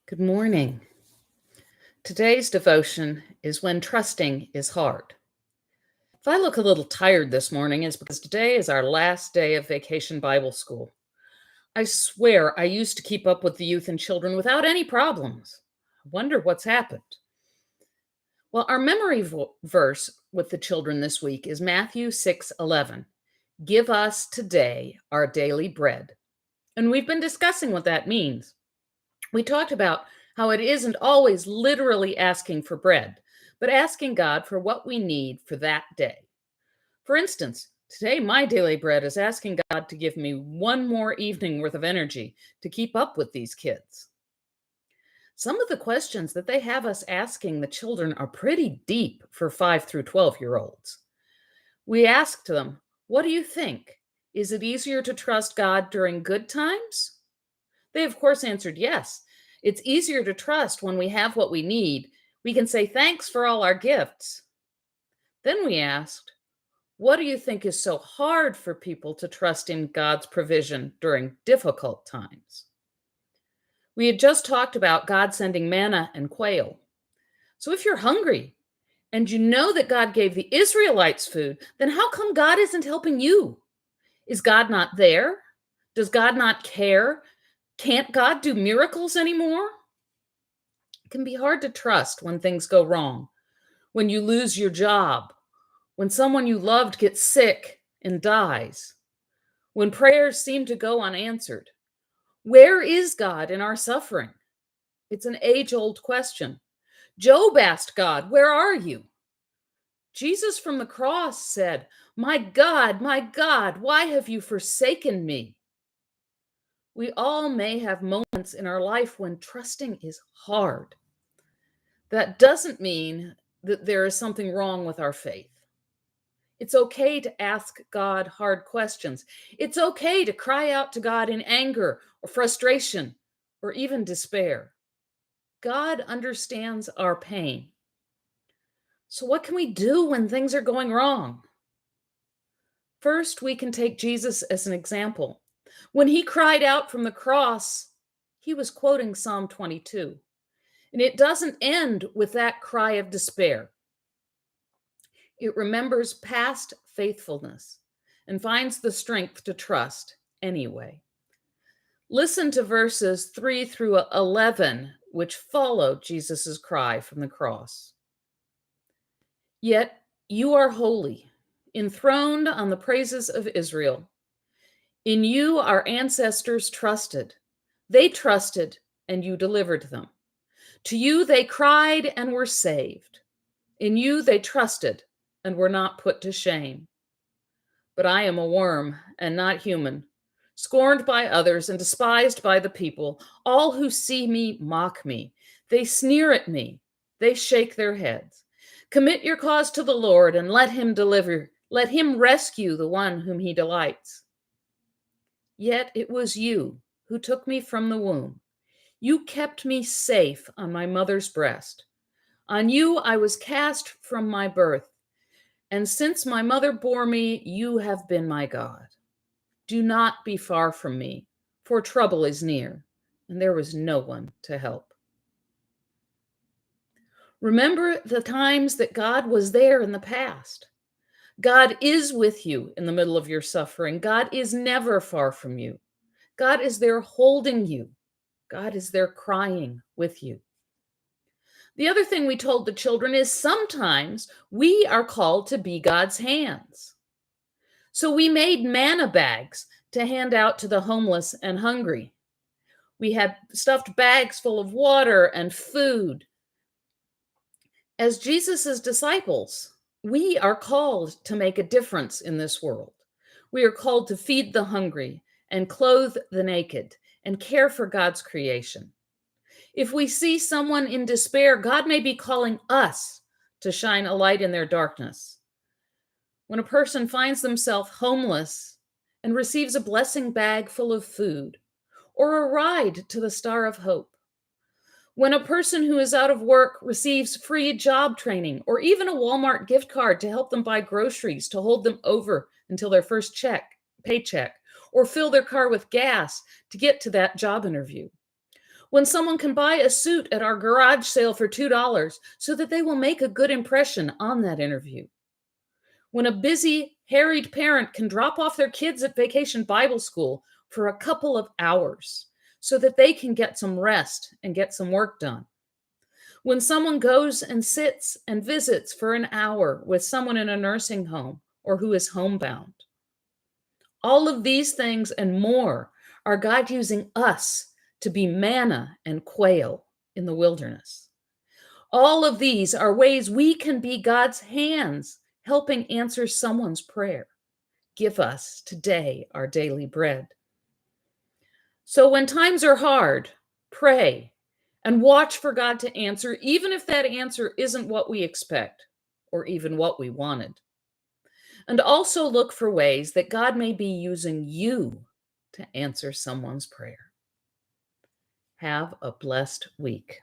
Good morning. Today's devotion is when trusting is hard. If I look a little tired this morning, it's because today is our last day of vacation Bible school. I swear I used to keep up with the youth and children without any problems. I wonder what's happened. Well, our memory verse with the children this week is Matthew 6:11. Give us today our daily bread. And we've been discussing what that means. We talked about how it isn't always literally asking for bread, but asking God for what we need for that day. For instance, today my daily bread is asking God to give me one more evening worth of energy to keep up with these kids. Some of the questions that they have us asking the children are pretty deep for 5 through 12-year-olds. We asked them, what do you think? Is it easier to trust God during good times? They, of course, answered yes. It's easier to trust when we have what we need. We can say thanks for all our gifts. Then we asked, what do you think is so hard for people to trust in God's provision during difficult times? We had just talked about God sending manna and quail. So if you're hungry and you know that God gave the Israelites food, then how come God isn't helping you? Is God not there? Does God not care? Can't God do miracles anymore? It can be hard to trust when things go wrong, when you lose your job, when someone you loved gets sick and dies, when prayers seem to go unanswered. Where is God in our suffering? It's an age-old question. Job asked God, where are you? Jesus from the cross said, my God, why have you forsaken me? We all may have moments in our life when trusting is hard. That doesn't mean that there is something wrong with our faith. It's okay to ask God hard questions. It's okay to cry out to God in anger or frustration or even despair. God understands our pain. So what can we do when things are going wrong? First, we can take Jesus as an example. When he cried out from the cross, he was quoting Psalm 22. And it doesn't end with that cry of despair. It remembers past faithfulness and finds the strength to trust anyway. Listen to verses 3 through 11, which follow Jesus' cry from the cross. Yet you are holy, enthroned on the praises of Israel. In you our ancestors trusted. They trusted, and you delivered them. To you they cried and were saved. In you they trusted and were not put to shame. But I am a worm and not human, scorned by others and despised by the people. All who see me mock me. They sneer at me. They shake their heads. Commit your cause to the Lord and let him deliver. Let him rescue the one whom he delights. Yet it was you who took me from the womb. You kept me safe on my mother's breast. On you I was cast from my birth. And since my mother bore me, you have been my God. Do not be far from me, for trouble is near, and there was no one to help. Remember the times that God was there in the past. God is with you in the middle of your suffering. God is never far from you. God is there holding you. God is there crying with you. The other thing we told the children is sometimes we are called to be God's hands. So we made manna bags to hand out to the homeless and hungry. We had stuffed bags full of water and food. As Jesus's disciples, we are called to make a difference in this world. We are called to feed the hungry and clothe the naked and care for God's creation. If we see someone in despair, God may be calling us to shine a light in their darkness. When a person finds themselves homeless and receives a blessing bag full of food or a ride to the Star of Hope. When a person who is out of work receives free job training or even a Walmart gift card to help them buy groceries to hold them over until their first paycheck, or fill their car with gas to get to that job interview. When someone can buy a suit at our garage sale for $2 so that they will make a good impression on that interview. When a busy, harried parent can drop off their kids at Vacation Bible School for a couple of hours so that they can get some rest and get some work done. When someone goes and sits and visits for an hour with someone in a nursing home or who is homebound. All of these things and more are God using us to be manna and quail in the wilderness. All of these are ways we can be God's hands helping answer someone's prayer. Give us today our daily bread. So when times are hard, pray and watch for God to answer, even if that answer isn't what we expect or even what we wanted. And also look for ways that God may be using you to answer someone's prayer. Have a blessed week.